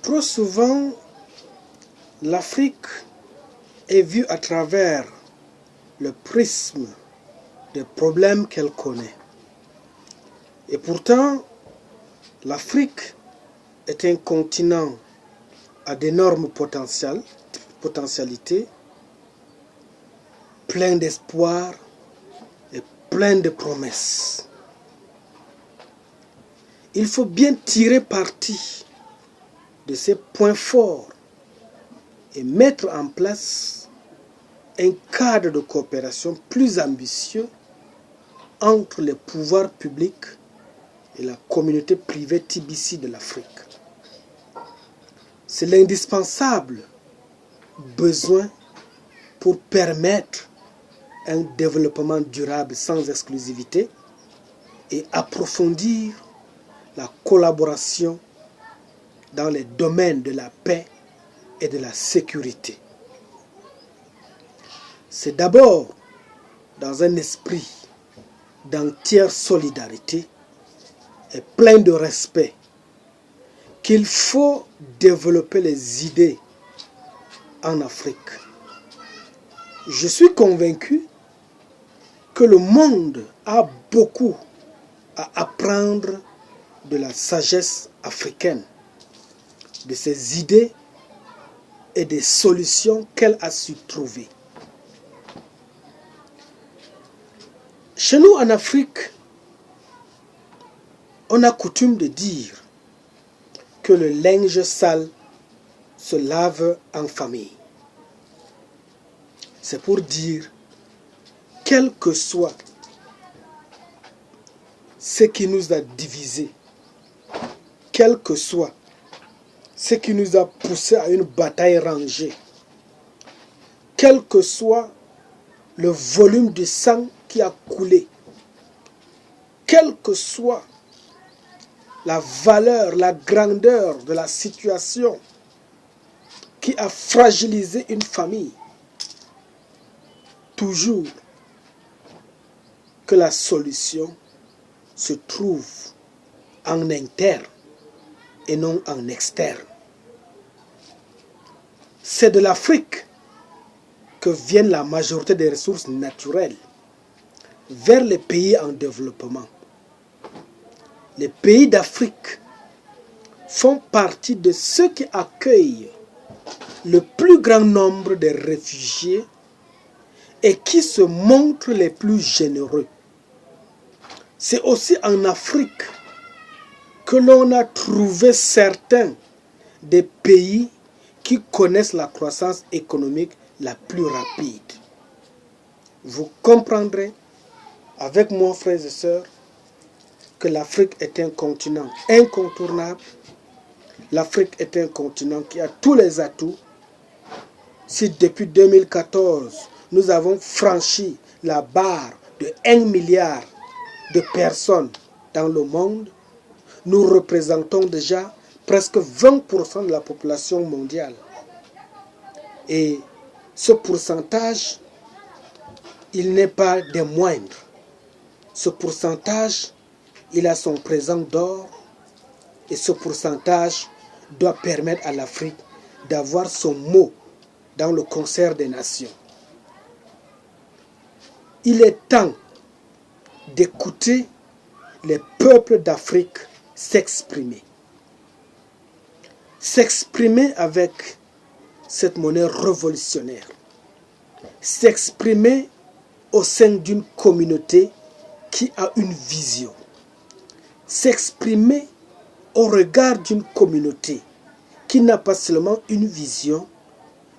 Trop souvent, l'Afrique est vue à travers le prisme des problèmes qu'elle connaît. Et pourtant, l'Afrique est un continent à d'énormes potentialités, plein d'espoir et plein de promesses. Il faut bien tirer parti de ces points forts et mettre en place un cadre de coopération plus ambitieux entre les pouvoirs publics et la communauté privée TBC de l'Afrique. C'est l'indispensable besoin pour permettre un développement durable sans exclusivité et approfondir la collaboration dans les domaines de la paix et de la sécurité. C'est d'abord dans un esprit d'entière solidarité et plein de respect qu'il faut développer les idées en Afrique. Je suis convaincu que le monde a beaucoup à apprendre de la sagesse africaine, de ses idées et des solutions qu'elle a su trouver. Chez nous en Afrique, on a coutume de dire que le linge sale se lave en famille. C'est pour dire, quel que soit ce qui nous a divisés, quel que soit ce qui nous a poussés à une bataille rangée, quel que soit le volume de sang qui a coulé, quelle que soit la valeur, la grandeur de la situation qui a fragilisé une famille, toujours que la solution se trouve en interne et non en externe. C'est de l'Afrique que viennent la majorité des ressources naturelles vers les pays en développement. Les pays d'Afrique font partie de ceux qui accueillent le plus grand nombre de réfugiés et qui se montrent les plus généreux. C'est aussi en Afrique que l'on a trouvé certains des pays qui connaissent la croissance économique la plus rapide. Vous comprendrez avec moi, frères et sœurs, que l'Afrique est un continent incontournable. L'Afrique est un continent qui a tous les atouts. Si depuis 2014, nous avons franchi la barre de 1 milliard de personnes dans le monde, nous représentons déjà presque 20% de la population mondiale. Et ce pourcentage, il n'est pas des moindres. Ce pourcentage, il a son présent d'or et ce pourcentage doit permettre à l'Afrique d'avoir son mot dans le concert des nations. Il est temps d'écouter les peuples d'Afrique s'exprimer. S'exprimer avec cette monnaie révolutionnaire. S'exprimer au sein d'une communauté qui a une vision. S'exprimer au regard d'une communauté qui n'a pas seulement une vision,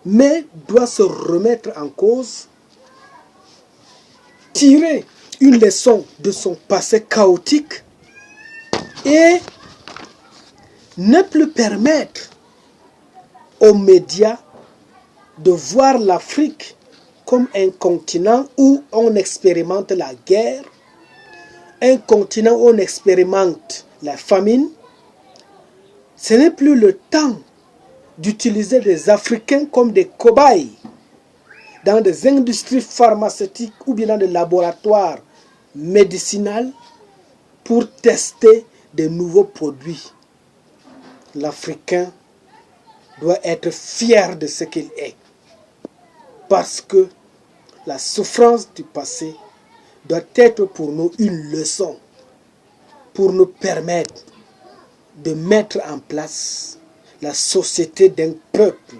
mais doit se remettre en cause, tirer une leçon de son passé chaotique et ne plus permettre aux médias de voir l'Afrique comme un continent où on expérimente la guerre, un continent où on expérimente la famine. Ce n'est plus le temps d'utiliser les Africains comme des cobayes dans des industries pharmaceutiques ou bien dans des laboratoires médicinaux pour tester de nouveaux produits. L'Africain doit être fier de ce qu'il est. Parce que la souffrance du passé doit être pour nous une leçon, pour nous permettre de mettre en place la société d'un peuple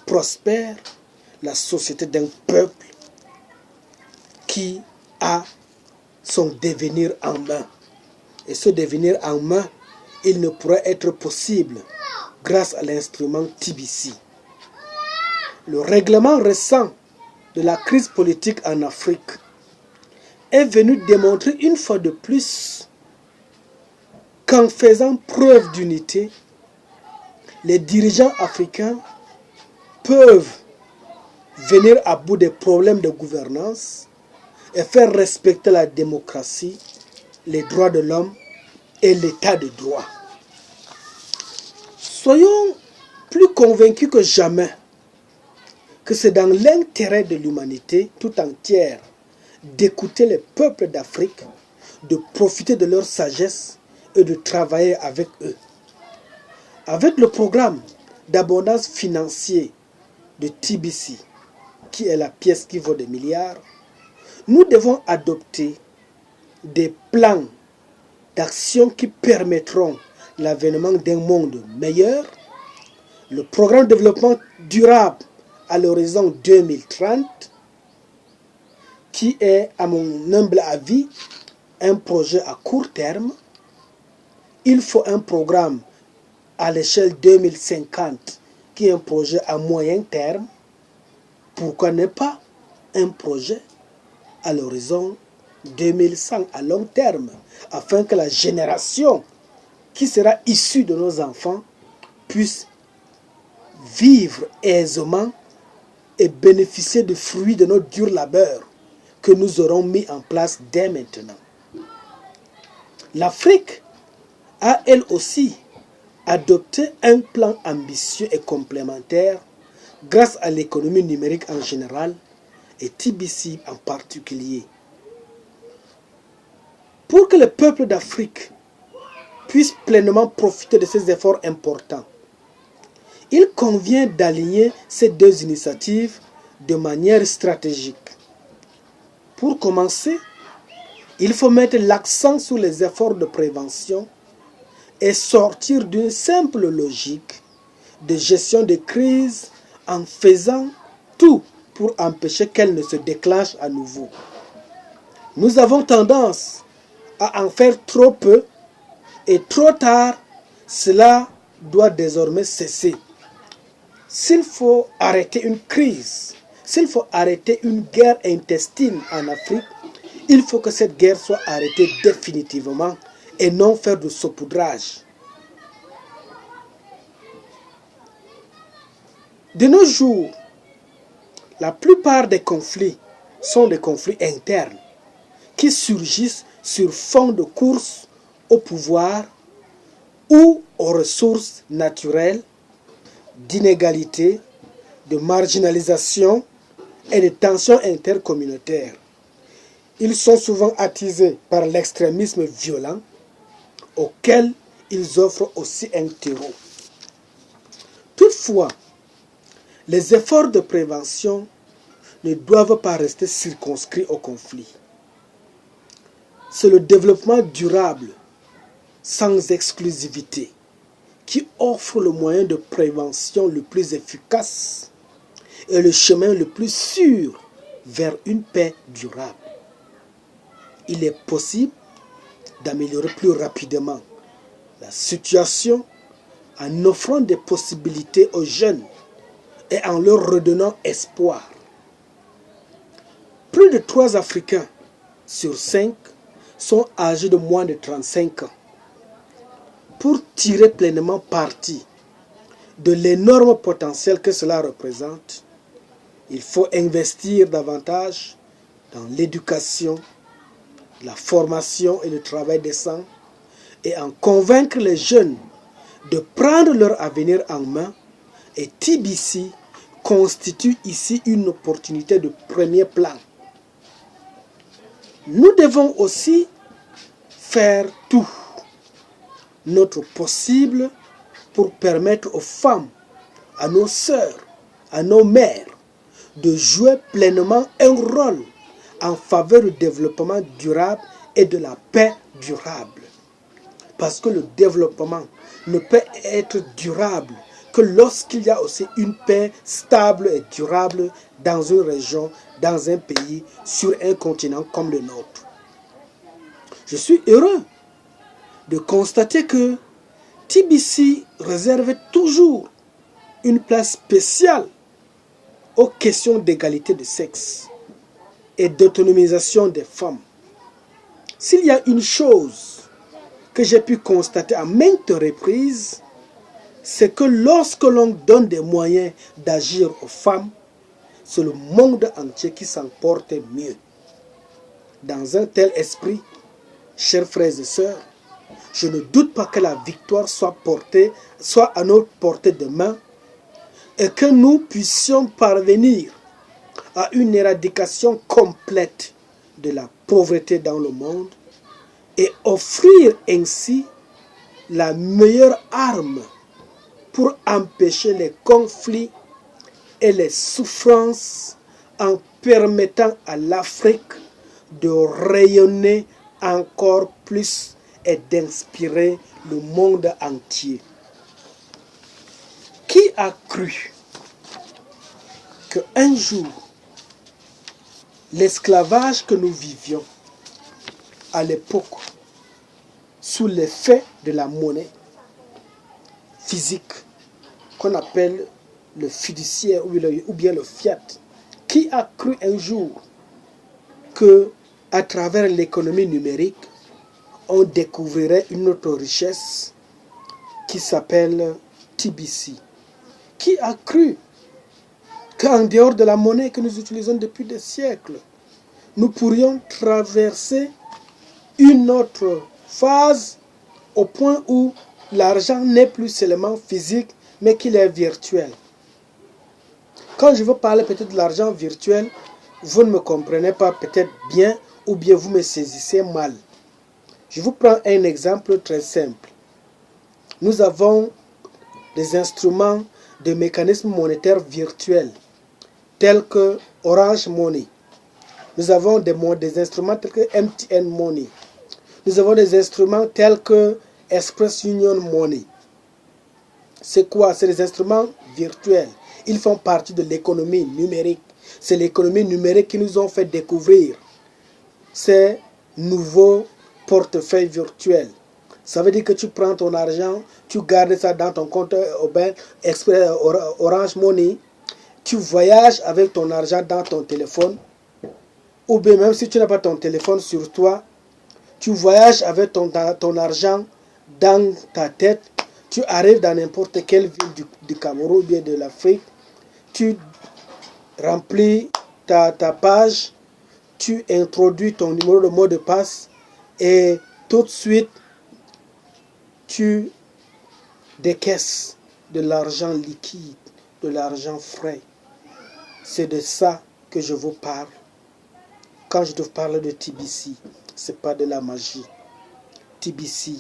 prospère, la société d'un peuple qui a son devenir en main. Et ce devenir en main, il ne pourrait être possible grâce à l'instrument TBC. Le règlement récent de la crise politique en Afrique est venu démontrer une fois de plus qu'en faisant preuve d'unité, les dirigeants africains peuvent venir à bout des problèmes de gouvernance et faire respecter la démocratie, les droits de l'homme et l'état de droit. Soyons plus convaincus que jamais que c'est dans l'intérêt de l'humanité tout entière d'écouter les peuples d'Afrique, de profiter de leur sagesse et de travailler avec eux. Avec le programme d'abondance financière de TBC, qui est la pièce qui vaut des milliards, nous devons adopter des plans d'action qui permettront l'avènement d'un monde meilleur, le programme de développement durable à l'horizon 2030, qui est, à mon humble avis, un projet à court terme. Il faut un programme à l'échelle 2050, qui est un projet à moyen terme. Pourquoi ne pas un projet à l'horizon 2100 à long terme, afin que la génération qui sera issue de nos enfants puisse vivre aisément et bénéficier des fruits de notre dur labeur que nous aurons mis en place dès maintenant. L'Afrique a elle aussi adopté un plan ambitieux et complémentaire grâce à l'économie numérique en général et TBC en particulier. Pour que le peuple d'Afrique puisse pleinement profiter de ces efforts importants, il convient d'aligner ces deux initiatives de manière stratégique. Pour commencer, il faut mettre l'accent sur les efforts de prévention et sortir d'une simple logique de gestion de crise en faisant tout pour empêcher qu'elle ne se déclenche à nouveau. Nous avons tendance à en faire trop peu et trop tard, cela doit désormais cesser. S'il faut arrêter une crise, s'il faut arrêter une guerre intestine en Afrique, il faut que cette guerre soit arrêtée définitivement et non faire de saupoudrage. De nos jours, la plupart des conflits sont des conflits internes qui surgissent sur fond de course au pouvoir ou aux ressources naturelles, d'inégalité, de marginalisation et de tensions intercommunautaires. Ils sont souvent attisés par l'extrémisme violent auquel ils offrent aussi un terreau. Toutefois, les efforts de prévention ne doivent pas rester circonscrits au conflit. C'est le développement durable, sans exclusivité, qui offre le moyen de prévention le plus efficace et le chemin le plus sûr vers une paix durable. Il est possible d'améliorer plus rapidement la situation en offrant des possibilités aux jeunes et en leur redonnant espoir. Plus de 3 Africains sur 5 sont âgés de moins de 35 ans. Pour tirer pleinement parti de l'énorme potentiel que cela représente, il faut investir davantage dans l'éducation, la formation et le travail décent et en convaincre les jeunes de prendre leur avenir en main. Et TBC constitue ici une opportunité de premier plan. Nous devons aussi faire tout notre possible pour permettre aux femmes à nos sœurs, à nos mères, de jouer pleinement un rôle en faveur du développement durable et de la paix durable. Parce que le développement ne peut être durable que lorsqu'il y a aussi une paix stable et durable dans une région, dans un pays, sur un continent comme le nôtre. Je suis heureux de constater que TBC réserve toujours une place spéciale aux questions d'égalité de sexe et d'autonomisation des femmes. S'il y a une chose que j'ai pu constater à maintes reprises, c'est que lorsque l'on donne des moyens d'agir aux femmes, c'est le monde entier qui s'en porte mieux. Dans un tel esprit, chers frères et sœurs, je ne doute pas que la victoire soit à notre portée de main et que nous puissions parvenir à une éradication complète de la pauvreté dans le monde et offrir ainsi la meilleure arme pour empêcher les conflits et les souffrances en permettant à l'Afrique de rayonner encore plus et d'inspirer le monde entier. Qui a cru qu'un jour, l'esclavage que nous vivions à l'époque, sous l'effet de la monnaie physique, qu'on appelle le fiduciaire ou bien le fiat, qui a cru un jour que à travers l'économie numérique, on découvrirait une autre richesse qui s'appelle TBC? Qui a cru qu'en dehors de la monnaie que nous utilisons depuis des siècles, nous pourrions traverser une autre phase au point où l'argent n'est plus seulement physique, mais qu'il est virtuel? Quand je veux parler peut-être de l'argent virtuel, vous ne me comprenez pas peut-être bien ou bien vous me saisissez mal. Je vous prends un exemple très simple. Nous avons des instruments de mécanismes monétaires virtuels tels que Orange Money. Nous avons des instruments tels que MTN Money. Nous avons des instruments tels que Express Union Money. C'est quoi? C'est des instruments virtuels. Ils font partie de l'économie numérique. C'est l'économie numérique qui nous ont fait découvrir ces nouveaux portefeuilles virtuels. Ça veut dire que tu prends ton argent, tu gardes ça dans ton compte Orange Money, tu voyages avec ton argent dans ton téléphone, ou bien même si tu n'as pas ton téléphone sur toi, tu voyages avec ton argent dans ta tête, tu arrives dans n'importe quelle ville du Cameroun ou bien de l'Afrique, tu remplis ta page, tu introduis ton numéro de mot de passe et tout de suite, tu décaisses de l'argent liquide, de l'argent frais. C'est de ça que je vous parle. Quand je te parle de TBC, ce n'est pas de la magie. TBC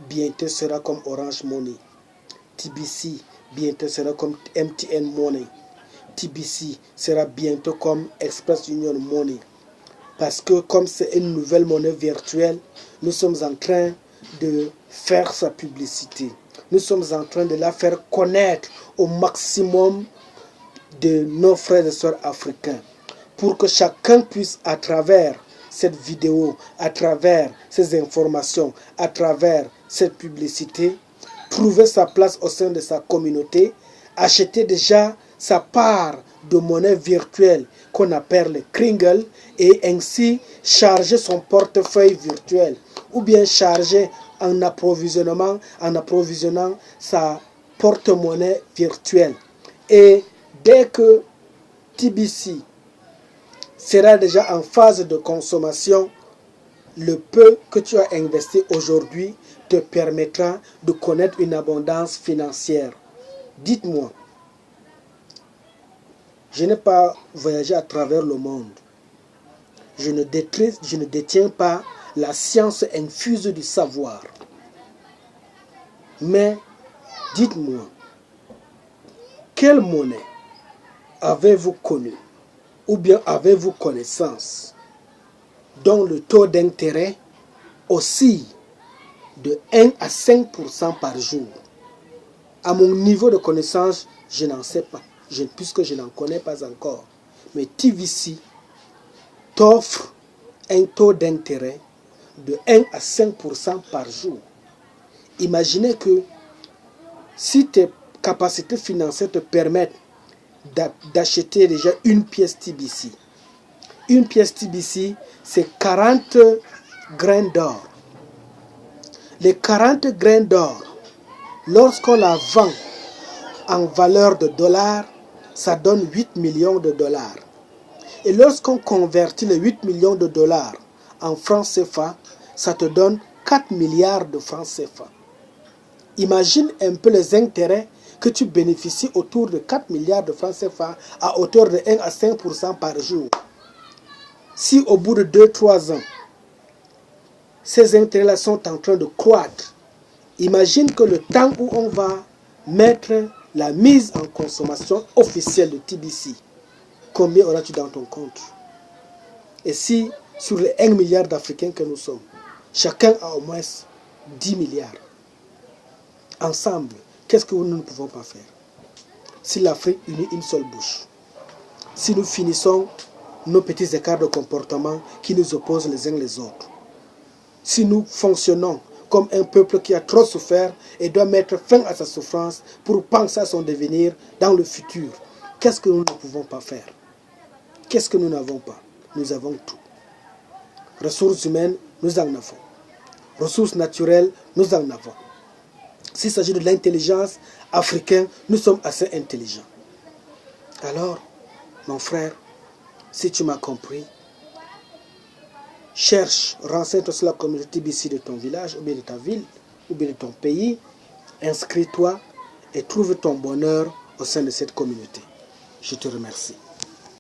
bientôt sera comme Orange Money. TBC bientôt sera comme MTN Money. TBC sera bientôt comme Express Union Money. Parce que comme c'est une nouvelle monnaie virtuelle, nous sommes en train de faire sa publicité. Nous sommes en train de la faire connaître au maximum de nos frères et sœurs africains. Pour que chacun puisse, à travers cette vidéo, à travers ces informations, à travers cette publicité, trouver sa place au sein de sa communauté, acheter déjà sa part de monnaie virtuelle qu'on appelle le Kringle et ainsi charger son portefeuille virtuel ou bien charger en approvisionnant sa porte-monnaie virtuelle. Et dès que TBC sera déjà en phase de consommation, le peu que tu as investi aujourd'hui te permettra de connaître une abondance financière. Dites-moi, je n'ai pas voyagé à travers le monde. Je ne détiens pas la science infuse du savoir. Mais dites-moi, quelle monnaie avez-vous connu ou bien avez-vous connaissance dont le taux d'intérêt oscille de 1 à 5% par jour? À mon niveau de connaissance, je n'en sais pas, puisque je n'en connais pas encore. Mais TVC t'offre un taux d'intérêt de 1 à 5% par jour. Imaginez que si tes capacités financières te permettent d'acheter déjà une pièce TBC. Une pièce TBC, c'est 40 grains d'or. Les 40 grains d'or, lorsqu'on la vend en valeur de dollars, ça donne 8 millions de dollars. Et lorsqu'on convertit les 8 millions de dollars en francs CFA, ça te donne 4 milliards de francs CFA. Imagine un peu les intérêts que tu bénéficies autour de 4 milliards de francs CFA à hauteur de 1 à 5% par jour. Si au bout de 2-3 ans, ces intérêts-là sont en train de croître, imagine que le temps où on va mettre la mise en consommation officielle de TBC, combien auras-tu dans ton compte? Et si sur les 1 milliard d'Africains que nous sommes, chacun a au moins 10 milliards. Ensemble, qu'est-ce que nous ne pouvons pas faire? Si l'Afrique unit une seule bouche, si nous finissons nos petits écarts de comportement qui nous opposent les uns les autres, si nous fonctionnons comme un peuple qui a trop souffert et doit mettre fin à sa souffrance pour penser à son devenir dans le futur, qu'est-ce que nous ne pouvons pas faire? Qu'est-ce que nous n'avons pas? Nous avons tout. Ressources humaines, nous en avons. Ressources naturelles, nous en avons. S'il s'agit de l'intelligence africaine, nous sommes assez intelligents. Alors, mon frère, si tu m'as compris, cherche, renseigne-toi sur la communauté TBC de ton village, ou bien de ta ville, ou bien de ton pays, inscris-toi et trouve ton bonheur au sein de cette communauté. Je te remercie.